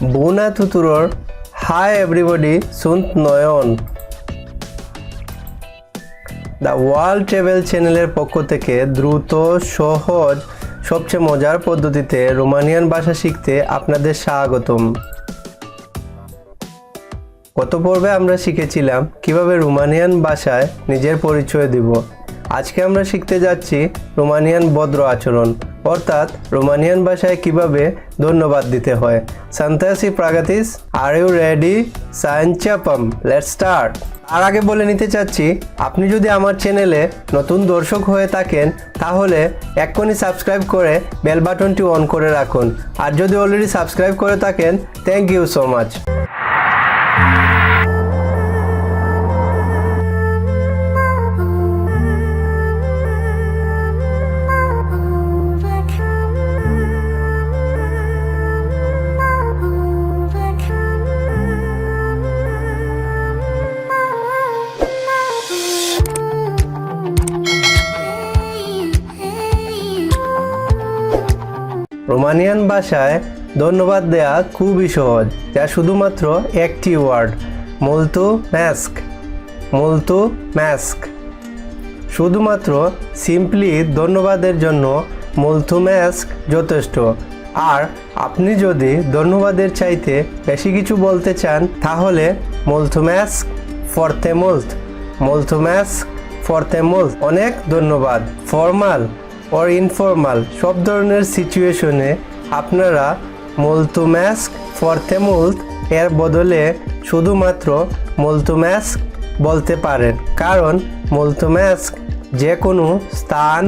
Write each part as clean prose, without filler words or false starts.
Bună tuturor! Hi everybody, sunt Nayan. The world travel চ্যানেলের পক্ষ থেকে দ্রুত, সহজ, সবচেয়ে মজার পদ্ধতিতে রোমানিয়ান ভাষা শিখতে আপনাদের স্বাগতম। গত পর্বে আমরা শিখেছিলাম কিভাবে রোমানিয়ান ভাষায় নিজের পরিচয় দিব। আজকে আমরা শিখতে যাচ্ছি রোমানিয়ান ভদ্র আচরণ, অর্থাৎ রোমানিয়ান ভাষায় কিভাবে ধন্যবাদ দিতে হয়। সান্তাসি প্রাগাতিস, আর ইউ রেডি? সাইনচাপাম, লেটস স্টার্ট। আর আগে বলে নিতে চাচ্ছি, আপনি যদি আমার চ্যানেলে নতুন দর্শক হয়ে থাকেন তাহলে এক্ষুনি সাবস্ক্রাইব করে বেল বাটনটি অন করে রাখুন। আর যদি অলরেডি সাবস্ক্রাইব করে থাকেন, thank you so much. Romanian ভাষায় ধন্যবাদ দেওয়া খুবই সহজ, যা শুধুমাত্র একটি ওয়ার্ড, মুলতুমেস্ক। মুলতুমেস্ক শুধুমাত্র সিম্পলি ধন্যবাদের জন্য মুলতুমেস্ক যথেষ্ট। আর আপনি যদি ধন্যবাদের চাইতে বেশি কিছু বলতে চান তাহলে মুলতুমেস্ক ফর্তে মুল্ট। মুলতুমেস্ক ফর্তে মুল্ট, অনেক ধন্যবাদ। ফর্মাল or ইনফর্মাল সব ধরনের সিচুয়েশনে আপনারা মুলতুমেস্ক ফর্তে মুল্ট এর বদলে শুধুমাত্র মুলতুমেস্ক বলতে পারেন, কারণ মুলতুমেস্ক যে কোনো স্থান,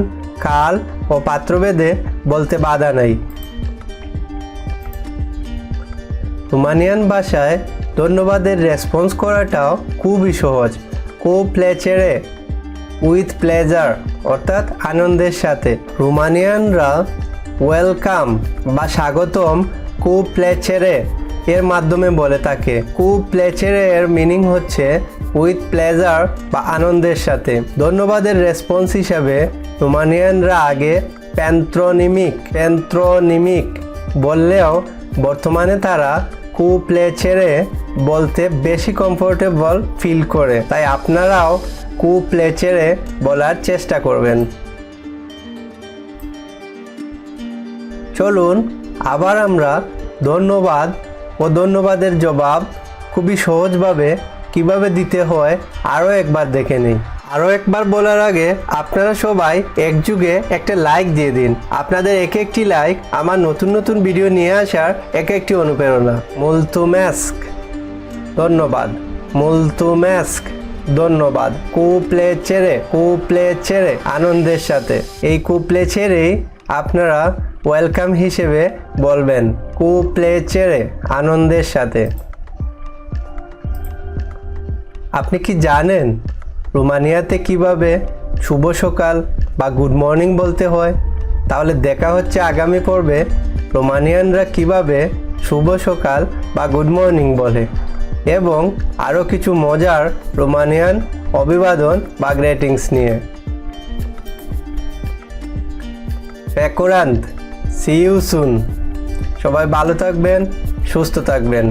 কাল ও পাত্রভেদে বলতে বাধা নাই। রোমানিয়ান ভাষায় ধন্যবাদের রেসপন্স করাটাও খুবই সহজ। কো প্লেচেরে, উইথ প্লেজার, অর্থাৎ আনন্দের সাথে। রোমানিয়ানরা ওয়েলকাম বা স্বাগতম কু প্লেচেরে এর মাধ্যমে বলে থাকে। কু প্লেচেরে এর মিনিং হচ্ছে উইথ প্লেজার বা আনন্দের সাথে। ধন্যবাদের রেসপন্স হিসাবে রোমানিয়ানরা আগে প্যান্থ্রোনিমিক বললেও বর্তমানে তারা কু প্লেচেরে বলতে বেশি কমফোর্টেবল ফিল করে, তাই আপনারাও কু প্লেচেরে বলার চেষ্টা করবেন। চলুন আবার আমরা ধন্যবাদ ও ধন্যবাদের জবাব খুবই সহজভাবে কিভাবে দিতে হয় আরও একবার দেখে নিই। আরও একবার বলার আগে আপনারা সবাই একযোগে একটা লাইক দিয়ে দিন। আপনাদের এক একটি লাইক আমার নতুন নতুন ভিডিও নিয়ে আসার এক একটি অনুপ্রেরণা। মুলতুমেস্ক ধন্যবাদ, মুলতুমেস্ক ধন্যবাদ। কু প্লেচেরে আনন্দের সাথে। এই কু প্লেচেরেই আপনারা ওয়েলকাম হিসেবে বলবেন। কু প্লেচেরে আনন্দের সাথে। আপনি কি জানেন রোমানিয়াতে কিভাবে শুভ সকাল বা গুড মর্নিং বলতে হয়? তাহলে দেখা হচ্ছে আগামী পর্বে রোমানিয়ানরা কিভাবে শুভ সকাল বা গুড মর্নিং বলে, এবং আরও কিছু মজার রোমানিয়ান অভিবাদন বা গ্রিটিংস নিয়ে। পেকোরান্ত, সি ইউ সুন। সবাই ভালো থাকবেন, সুস্থ থাকবেন।